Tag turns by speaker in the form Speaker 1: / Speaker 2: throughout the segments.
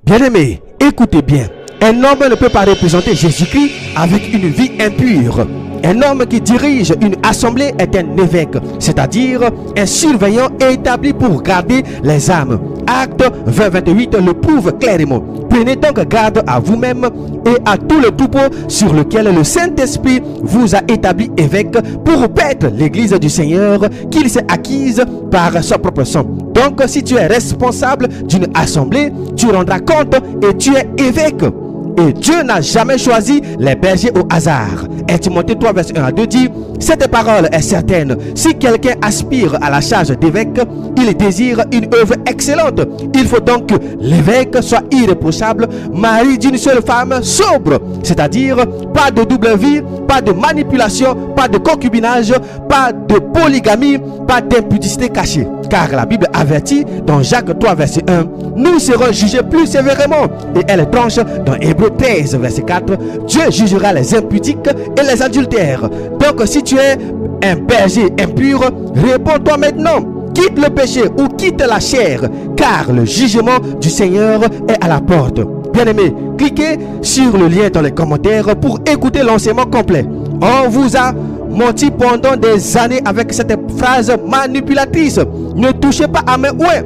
Speaker 1: Bien-aimés, écoutez bien. Un homme ne peut pas représenter Jésus-Christ avec une vie impure. Un homme qui dirige une assemblée est un évêque, c'est-à-dire un surveillant établi pour garder les âmes. Acte 20-28 le prouve clairement. Prenez donc garde à vous-même et à tout le troupeau sur lequel le Saint-Esprit vous a établi évêque pour paître l'église du Seigneur qu'il s'est acquise par son propre sang. Donc si tu es responsable d'une assemblée, tu rendras compte et tu es évêque. Et Dieu n'a jamais choisi les bergers au hasard. 1 Timothée 3, verset 1 à 2 dit: cette parole est certaine. Si quelqu'un aspire à la charge d'évêque, il désire une œuvre excellente. Il faut donc que l'évêque soit irréprochable, mari d'une seule femme, sobre. C'est-à-dire, pas de double vie, pas de manipulation, pas de concubinage, pas de polygamie, pas d'impudicité cachée. Car la Bible avertit dans Jacques 3, verset 1, nous serons jugés plus sévèrement. Et elle tranche dans Hébreux 13, verset 4, Dieu jugera les impudiques et les adultères. Donc si tu es un berger impur, réponds-toi maintenant. Quitte le péché ou quitte la chair, car le jugement du Seigneur est à la porte. Bien-aimés, cliquez sur le lien dans les commentaires pour écouter l'enseignement complet. On vous a menti pendant des années avec cette phrase manipulatrice. Ne touchez pas à mes ouins.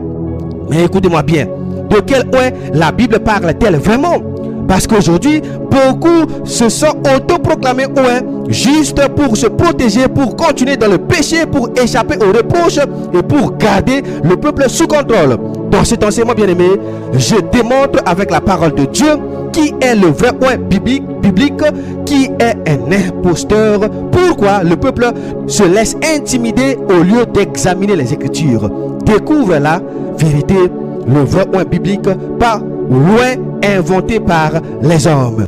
Speaker 1: Mais écoutez-moi bien, de quel ouin la Bible parle-t-elle vraiment? Parce qu'aujourd'hui, beaucoup se sont autoproclamés ouins juste pour se protéger, pour continuer dans le péché, pour échapper aux reproches et pour garder le peuple sous contrôle. Dans cet enseignement bien-aimé, je démontre avec la parole de Dieu qui est le vrai ouin biblique, qui est un imposteur. Pourquoi le peuple se laisse intimider au lieu d'examiner les Écritures? Découvre la vérité, le vrai ouin biblique, pas loin inventé par les hommes.